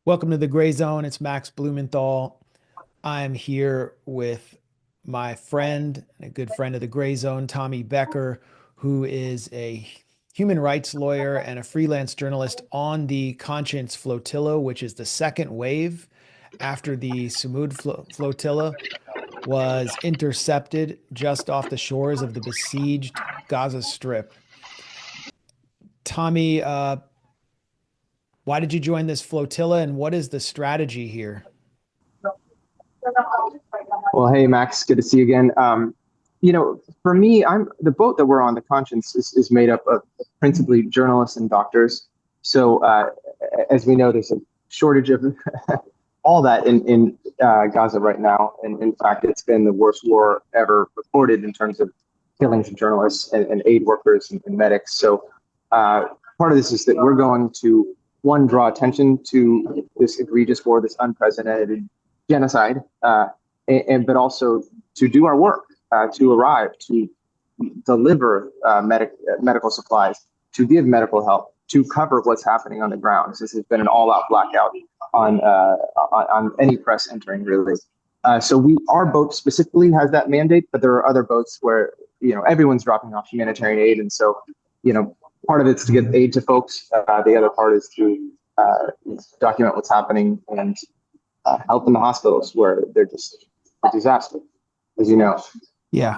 Welcome to the Grayzone. It's Max Blumenthal. I'm here with my friend, a good friend of the Grayzone, Tommy Becker, who is a human rights lawyer and a freelance journalist on the Conscience Flotilla, which is the second wave after the Flotilla was intercepted just off the shores of the besieged Gaza Strip. Tommy, why did you join this flotilla and what is the strategy here? Well, hey Max, good to see you again. For me, I'm the boat that we're on, the Conscience, is made up of principally journalists and doctors. So, as we know, there's a shortage of all that in Gaza right now, and in fact, it's been the worst war ever recorded in terms of killings of journalists and aid workers and medics. So, part of this is that we're going to one draw attention to this egregious war, this unprecedented genocide. But also to do our work, to arrive, to deliver medical supplies, to give medical help, to cover what's happening on the ground. This has been an all-out blackout on any press entering, really. Our boat specifically has that mandate, but there are other boats where everyone's dropping off humanitarian aid, and so part of it's to get aid to folks. The other part is to document what's happening and help in the hospitals where they're just a disaster, as you know. Yeah.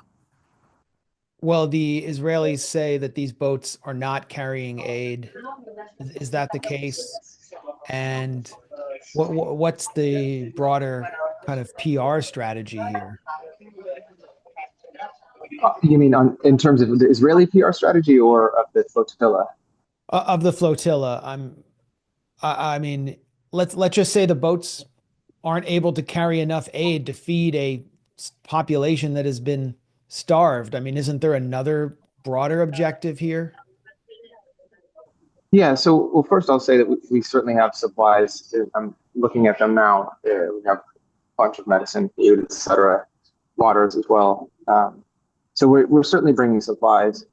Well, the Israelis say that these boats are not carrying aid. Is that the case? And what's the broader kind of PR strategy here? You mean in terms of the Israeli PR strategy or of the flotilla? Of the flotilla, I mean, let's just say the boats aren't able to carry enough aid to feed a population that has been starved. I mean, isn't there another broader objective here? Yeah, so well, first I'll say that we certainly have supplies. I'm looking at them now. We have a bunch of medicine, food, etc., waters as well. So we're certainly bringing supplies,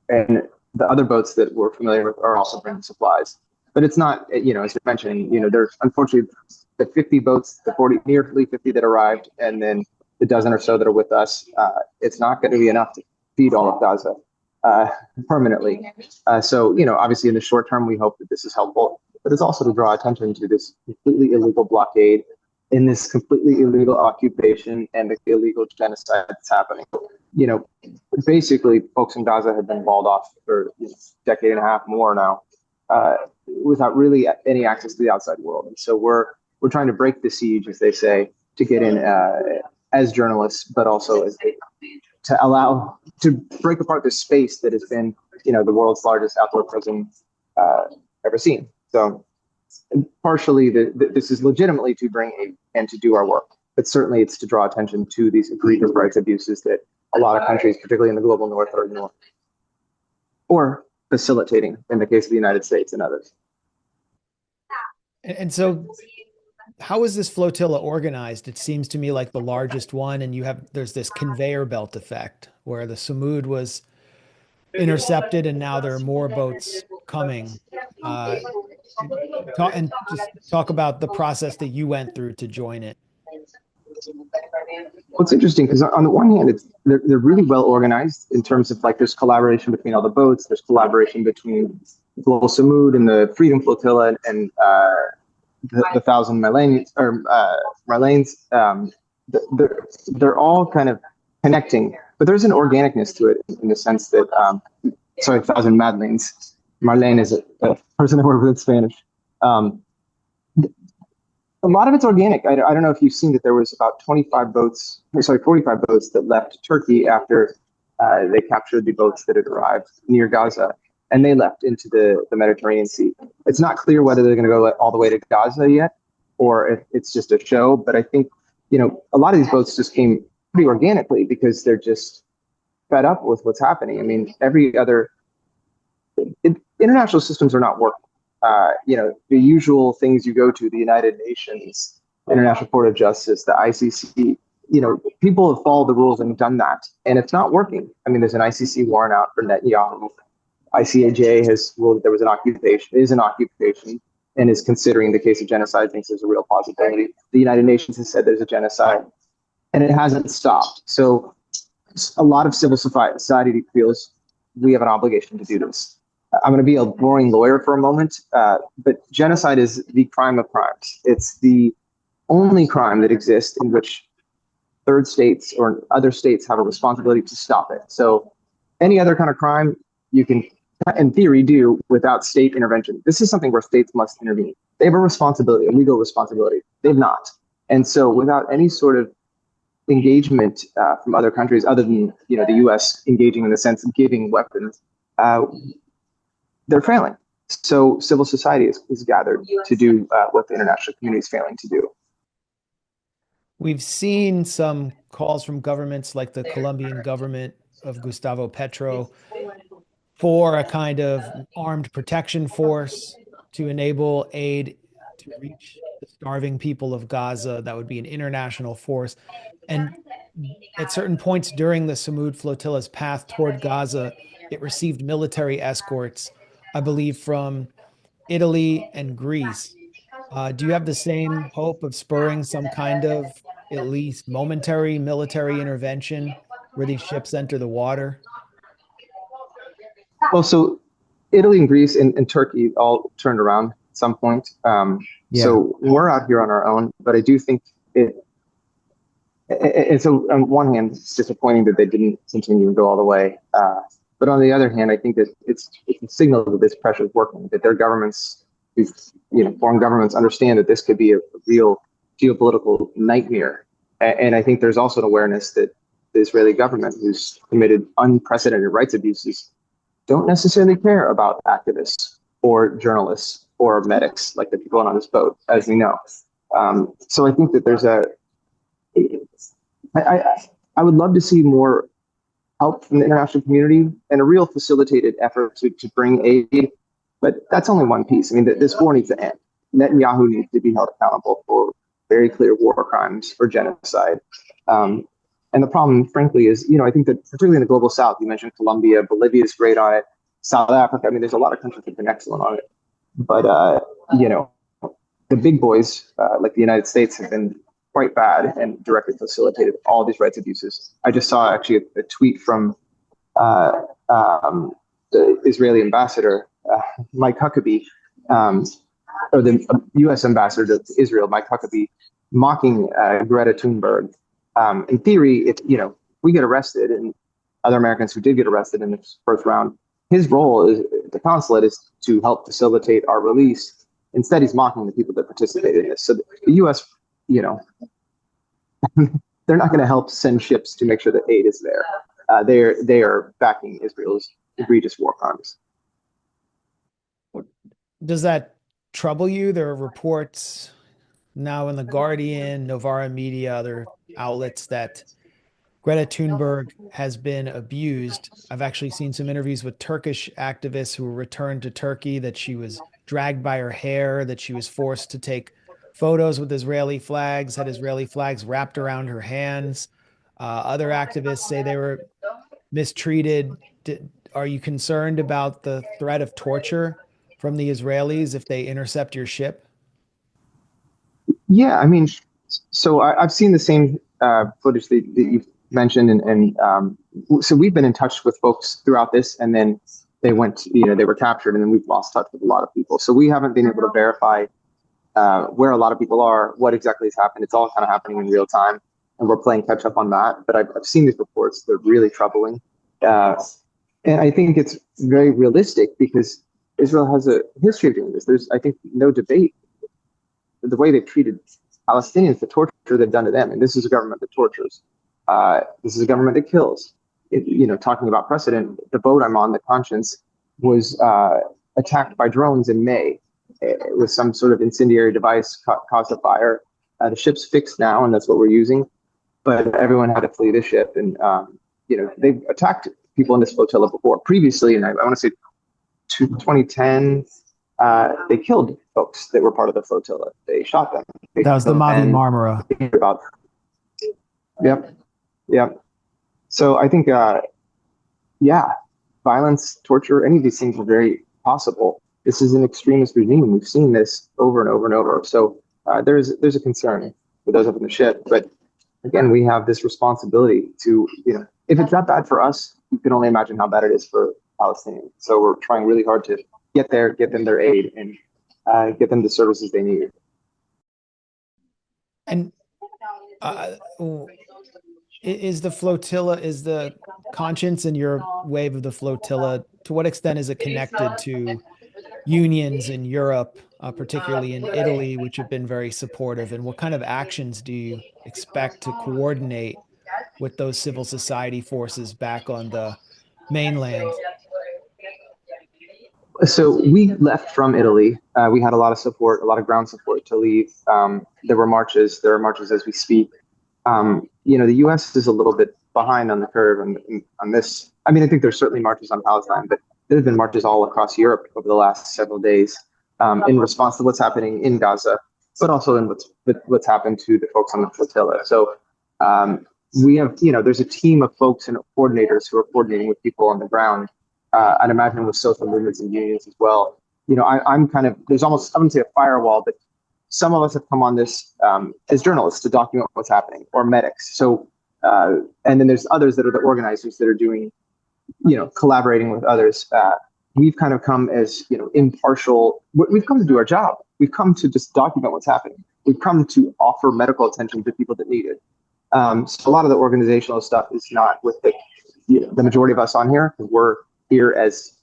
and the other boats that we're familiar with are also bringing supplies. But it's not, as you're mentioning, there's unfortunately the 50 boats, the 40, nearly 50 that arrived, and then the dozen or so that are with us. It's not going to be enough to feed all of Gaza uh, permanently. Obviously in the short term, we hope that this is helpful, but it's also to draw attention to this completely illegal blockade in this completely illegal occupation and the illegal genocide that's happening. You know, Basically, folks in Gaza have been walled off for a decade and a half more now, without really any access to the outside world. And so we're trying to break the siege, as they say, to get in as journalists, but also to break apart this space that has been, the world's largest outdoor prison ever seen. So partially, this is legitimately to bring aid and to do our work, but certainly it's to draw attention to these egregious rights abuses that a lot of countries, particularly in the global north, are ignoring or facilitating in the case of the United States and others. And so how is this flotilla organized? It seems to me like the largest one, and there's this conveyor belt effect where the Sumud was intercepted and now there are more boats coming. Uh, just talk about the process that you went through to join it. Well, it's interesting because on the one hand, they're really well organized in terms of like there's collaboration between all the boats. There's collaboration between the Global Sumud and the Freedom Flotilla and the Thousand Marlanes. They're all kind of connecting, but there's an organicness to it in the sense that Thousand Madeleines. Marlene is a person that works with Spanish. A lot of it's organic. I don't know if you've seen that there was about 45 boats that left Turkey after they captured the boats that had arrived near Gaza, and they left into the Mediterranean Sea. It's not clear whether they're going to go all the way to Gaza yet, or if it's just a show. But I think, a lot of these boats just came pretty organically because they're just fed up with what's happening. I mean, international systems are not working. The usual things you go to, the United Nations, International Court of Justice, the ICC, people have followed the rules and done that, and it's not working. I mean, there's an ICC warrant out for Netanyahu. ICAJ has ruled that there was an occupation, is an occupation. and is considering the case of genocide, thinks there's a real possibility. The United Nations has said there's a genocide, and it hasn't stopped. So a lot of civil society feels we have an obligation to do this. I'm going to be a boring lawyer for a moment, but genocide is the crime of crimes. It's the only crime that exists in which third states or other states have a responsibility to stop it. So any other kind of crime you can, in theory, do without state intervention. This is something where states must intervene. They have a responsibility, a legal responsibility. They've not. And so without any sort of engagement from other countries, other than the U.S. engaging in the sense of giving weapons, they're failing. So civil society is gathered to do what the international community is failing to do. We've seen some calls from governments like the Colombian government of Gustavo Petro for a kind of armed protection force to enable aid to reach the starving people of Gaza. That would be an international force. And at certain points during the Sumud Flotilla's path toward Gaza, it received military escorts, I believe, from Italy and Greece. Do you have the same hope of spurring some kind of at least momentary military intervention where these ships enter the water? Well, so Italy and Greece and Turkey all turned around at some point. So we're out here on our own, but I do think it's on one hand, it's disappointing that they didn't continue and go all the way. But on the other hand, I think that it's a signal that this pressure is working, that their governments, foreign governments understand that this could be a real geopolitical nightmare. And I think there's also an awareness that the Israeli government, who's committed unprecedented rights abuses, don't necessarily care about activists or journalists or medics like the people on this boat, as we know. So I think that there's I would love to see more help from the international community and a real facilitated effort to bring aid. But that's only one piece. I mean, this war needs to end. Netanyahu needs to be held accountable for very clear war crimes, for genocide. And the problem, frankly, is, I think that particularly in the global South, you mentioned Colombia, Bolivia is great on it, South Africa. I mean, there's a lot of countries that have been excellent on it. But, the big boys, like the United States, have been quite bad and directly facilitated all these rights abuses. I just saw actually a tweet from the Israeli ambassador, Mike Huckabee, or the U.S. ambassador to Israel, Mike Huckabee, mocking Greta Thunberg. In theory, if we get arrested, and other Americans who did get arrested in the first round, his role is the consulate is to help facilitate our release. Instead, he's mocking the people that participated in this. So the U.S., they're not going to help send ships to make sure that aid is there. They are backing Israel's egregious war crimes. Does that trouble you? There are reports now in The Guardian, Novara Media, other outlets that Greta Thunberg has been abused. I've actually seen some interviews with Turkish activists who were returned to Turkey, that she was dragged by her hair, that she was forced to take photos with Israeli flags, had Israeli flags wrapped around her hands. Other activists say they were mistreated. Are you concerned about the threat of torture from the Israelis if they intercept your ship? Yeah, I mean, so I've seen the same footage that you've mentioned, and so we've been in touch with folks throughout this, and then they went, they were captured, and then we've lost touch with a lot of people. So we haven't been able to verify where a lot of people are, what exactly has happened. It's all kind of happening in real time, and we're playing catch up on that. But I've seen these reports; they're really troubling, and I think it's very realistic because Israel has a history of doing this. There's, I think, no debate the way they've treated Palestinians, the torture they've done to them. And this is a government that tortures. This is a government that kills. Talking about precedent, the boat I'm on, the Conscience, was attacked by drones in May. It was some sort of incendiary device caused a fire. The ship's fixed now, and that's what we're using. But everyone had to flee the ship. And, they've attacked people in this flotilla before. Previously, and I want to say 2010, they killed folks that were part of the flotilla. They shot them. That was the Mavi Marmara. Yep. So I think, violence, torture, any of these things are very possible. this is an extremist regime. We've seen this over and over and over. So there's a concern for those up in the ship. But again, we have this responsibility to, if it's that bad for us, you can only imagine how bad it is for Palestinians. So we're trying really hard to get there, get them their aid, and get them the services they need. And is the conscience in your wave of the flotilla, to what extent is it connected to unions in Europe, particularly in Italy, which have been very supportive? And what kind of actions do you expect to coordinate with those civil society forces back on the mainland? So we left from Italy. We had a lot of support, a lot of ground support to leave. There were marches. There are marches as we speak. The U.S. is a little bit behind on the curve on this. I mean, I think there's certainly marches on Palestine, but there have been marches all across Europe over the last several days in response to what's happening in Gaza, but also in what's happened to the folks on the flotilla. So we have, there's a team of folks and coordinators who are coordinating with people on the ground. I'd imagine with social movements and unions as well. I'm kind of, there's almost, I wouldn't say a firewall, but some of us have come on this as journalists to document what's happening, or medics. So, and then there's others that are the organizers that are doing, collaborating with others. We've kind of come as, impartial. We've come to do our job. We've come to just document what's happening. We've come to offer medical attention to people that need it. So a lot of the organizational stuff is not with the majority of us on here, because we're here as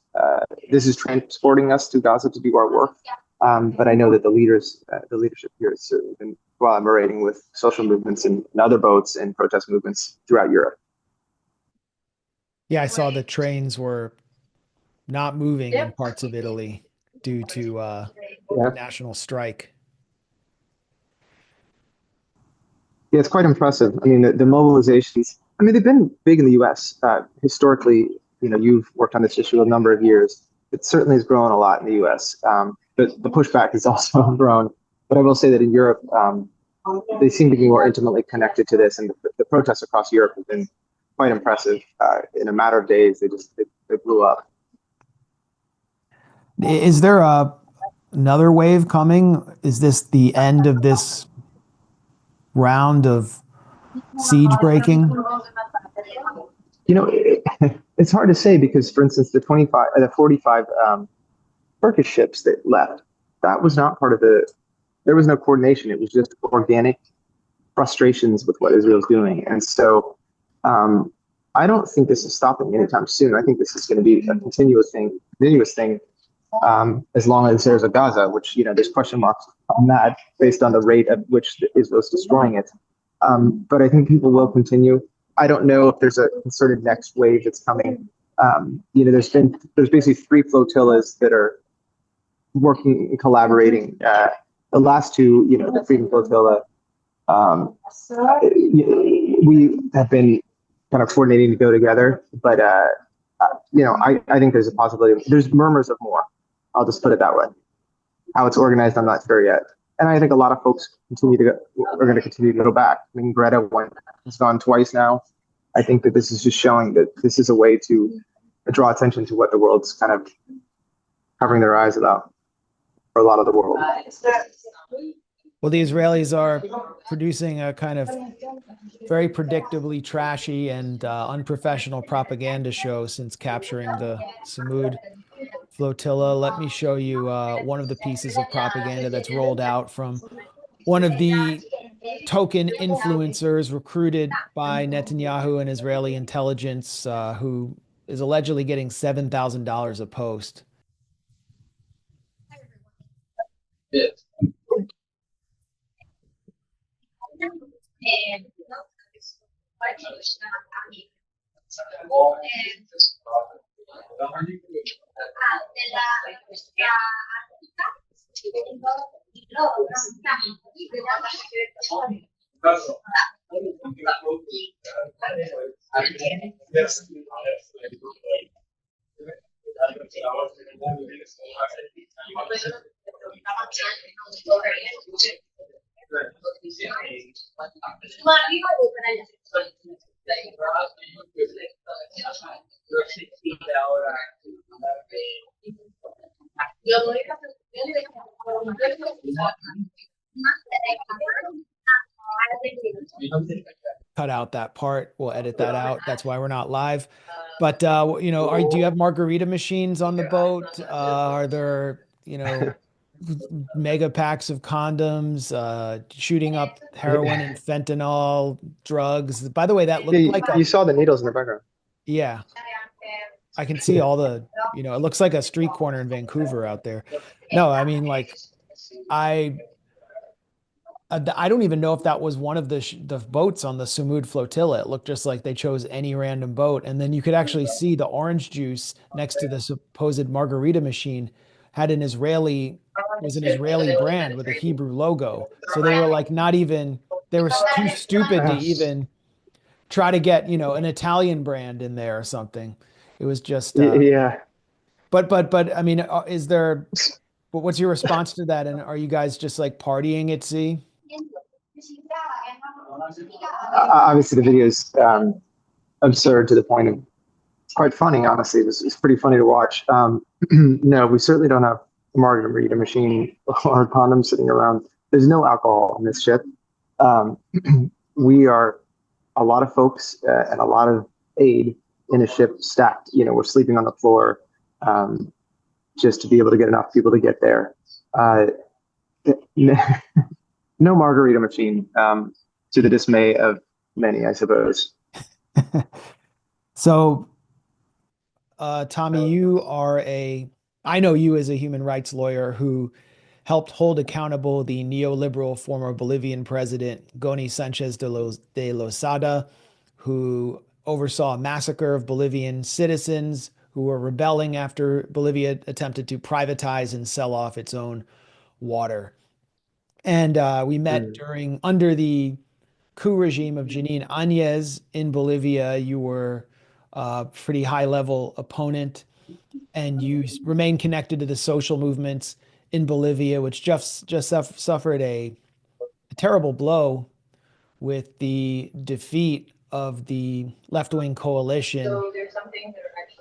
this is transporting us to Gaza to do our work. But I know that the leadership here has certainly been collaborating with social movements and other boats and protest movements throughout Europe. Yeah, I saw the trains were not moving in parts of Italy due to national strike. Yeah, it's quite impressive. I mean, the mobilizations, I mean, they've been big in the U.S. Historically, you've worked on this issue a number of years. It certainly has grown a lot in the U.S. But the pushback has also grown. But I will say that in Europe, they seem to be more intimately connected to this, and the protests across Europe have been quite impressive. In a matter of days, they blew up. Is there another wave coming? Is this the end of this round of siege breaking? It's hard to say because, for instance, the 45 Turkish ships that left, that was not part of there was no coordination. It was just organic frustrations with what Israel's doing. And so I don't think this is stopping anytime soon. I think this is going to be a continuous thing, as long as there's a Gaza, which, there's question marks on that based on the rate at which Israel's destroying it. But I think people will continue. I don't know if there's a concerted next wave that's coming. There's basically 3 flotillas that are working and collaborating. The last 2, the Freedom Flotilla, we have been kind of coordinating to go together. But I think there's a possibility. There's murmurs of more. I'll just put it that way. How it's organized, I'm not sure yet. And I think a lot of folks are going to continue to go back. I mean, Greta has gone twice now. I think that this is just showing that this is a way to draw attention to what the world's kind of covering their eyes about, for a lot of the world. Well, the Israelis are producing a kind of very predictably trashy and unprofessional propaganda show since capturing the Sumud Flotilla. Let me show you one of the pieces of propaganda that's rolled out from one of the token influencers recruited by Netanyahu and Israeli intelligence, who is allegedly getting $7,000 a post. cut out that part. We'll edit that out. That's why we're not live. But you know, do you have margarita machines on the boat? Are there, you know, mega packs of condoms, shooting up heroin and fentanyl, drugs? By the way, that looked You, like a, you saw the needles in the background. yeah, I can see all the, you know, it looks like a street corner in Vancouver out there. No, I mean, like, I I don't even know if that was one of the boats on the Sumud Flotilla. It looked just like they chose any random boat. And then you could actually see the orange juice next to the supposed margarita machine had was an Israeli brand with a Hebrew logo. So they were like not even, they were too stupid to Yes. even try to get, you know, an Italian brand in there or something. It was just, Yeah. but I mean, is there, but what's your response to that? And are you guys just like partying at sea? Obviously, the video is absurd to the point of quite funny. Honestly, it's pretty funny to watch. No, we certainly don't have a margarita machine or condoms sitting around. There's no alcohol on this ship. Um, we are a lot of folks and a lot of aid in a ship stacked. You know, we're sleeping on the floor um, just to be able to get enough people to get there. Uh, no margarita machine, to the dismay of many, I suppose. So, Tommy, I know you as a human rights lawyer who helped hold accountable the neoliberal former Bolivian president, Goni Sanchez de Losada, who oversaw a massacre of Bolivian citizens who were rebelling after Bolivia attempted to privatize and sell off its own water. And we met Mm. under the coup regime of Janine Áñez in Bolivia. You were a pretty high level opponent, and you remain connected to the social movements in Bolivia, which just suffered a terrible blow with the defeat of the left-wing coalition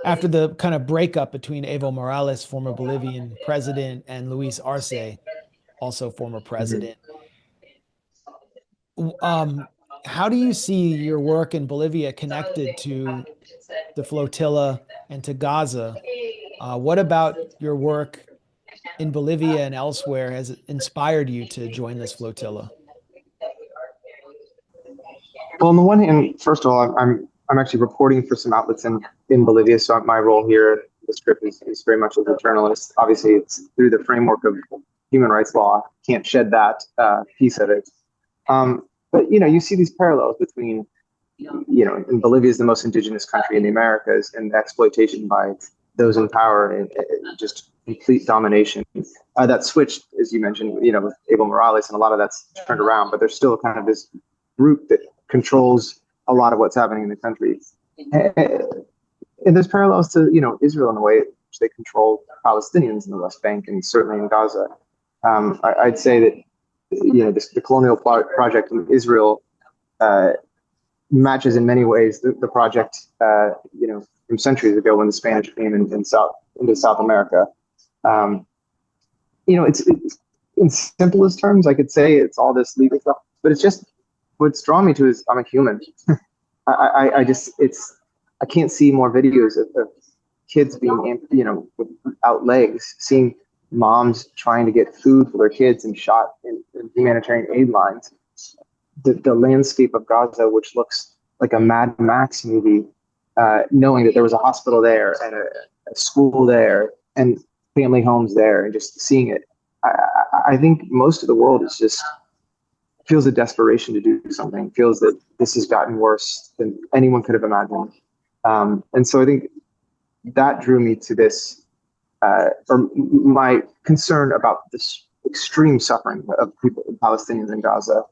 after the kind of breakup between Evo Morales, former Bolivian president, and Luis Arce, also former Mhm. president. Um, how do you see your work in Bolivia connected to the flotilla and to Gaza? What about your work in Bolivia and elsewhere has inspired you to join this flotilla? Well, on the one hand, first of all, I'm actually reporting for some outlets in Bolivia, so my role here, this trip is very much as a journalist. Obviously, it's through the framework of human rights law. Can't shed that piece of it. But you know, you see these parallels between, you know, and Bolivia is the most indigenous country in the Americas, and exploitation by those in power and just complete domination. That switched, as you mentioned, you know, with Evo Morales, and a lot of that's turned around, but there's still kind of this group that controls a lot of what's happening in the country. And there's parallels to, you know, Israel in the way in which they control Palestinians in the West Bank and certainly in Gaza. I'd say that, you know, the colonial project in Israel uh, matches in many ways the project, you know, from centuries ago when the Spanish came into South America. Um, you know, it's in simplest terms, I could say it's all this legal stuff, but it's just what's drawn me to is I'm a human. I just I can't see more videos of kids being, you know, without legs, seeing moms trying to get food for their kids and shot in humanitarian aid lines. The landscape of Gaza, which looks like a Mad Max movie, knowing that there was a hospital there and a school there and family homes there, and just seeing it. I think most of the world is just feels a desperation to do something, feels that this has gotten worse than anyone could have imagined. And so I think that drew me to this, or my concern about this extreme suffering of people, Palestinians in Gaza,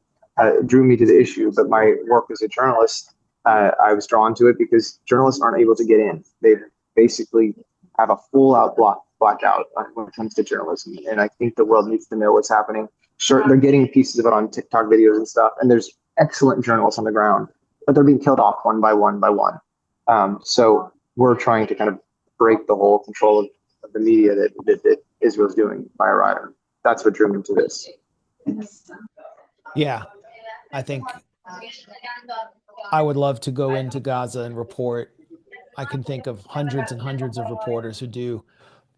drew me to the issue. But my work as a journalist, I was drawn to it because journalists aren't able to get in. They basically have a full-out blackout when it comes to journalism, and I think the world needs to know what's happening. Sure, they're getting pieces of it on TikTok videos and stuff, and there's excellent journalists on the ground, but they're being killed off one by one by one. So we're trying to kind of break the whole control of the media that Israel's doing by a riot. That's what drew me to this. Yeah, I think I would love to go into Gaza and report. I can think of hundreds and hundreds of reporters who do.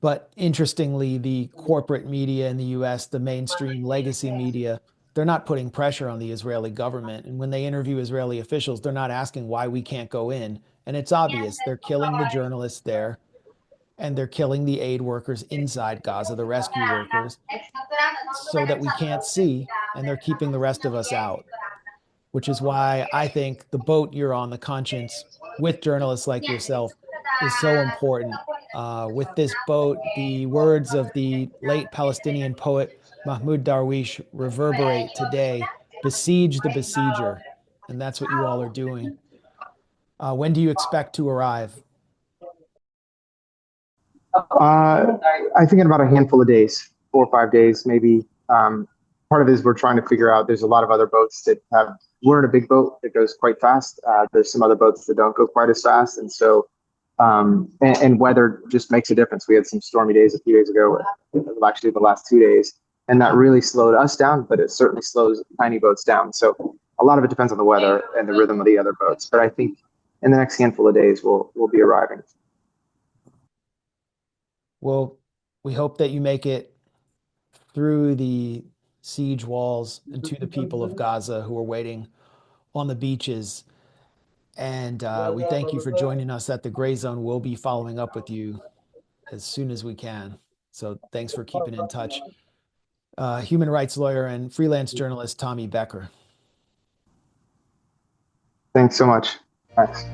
But interestingly, the corporate media in the US, the mainstream legacy media, they're not putting pressure on the Israeli government. And when they interview Israeli officials, they're not asking why we can't go in. And it's obvious they're killing the journalists there and they're killing the aid workers inside Gaza, the rescue workers, so that we can't see, and they're keeping the rest of us out, which is why I think the boat you're on, the conscience, with journalists like yourself, is so important. With this boat, the words of the late Palestinian poet Mahmoud Darwish reverberate today: besiege the besieger. And that's what you all are doing. When do you expect to arrive? I think in about a handful of days, 4 or 5 days, maybe. Part of it is we're trying to figure out. There's a lot of other boats that have. We're in a big boat that goes quite fast. There's some other boats that don't go quite as fast, and so and weather just makes a difference. We had some stormy days a few days ago, well, actually the last 2 days, and that really slowed us down. But it certainly slows tiny boats down. So a lot of it depends on the weather and the rhythm of the other boats. But I think in the next handful of days we'll be arriving. Well, we hope that you make it through the siege walls and to the people of Gaza who are waiting on the beaches. And we thank you for joining us at the Grayzone. We'll be following up with you as soon as we can. So thanks for keeping in touch. Human rights lawyer and freelance journalist Tommy Becker. Thanks so much. Thanks.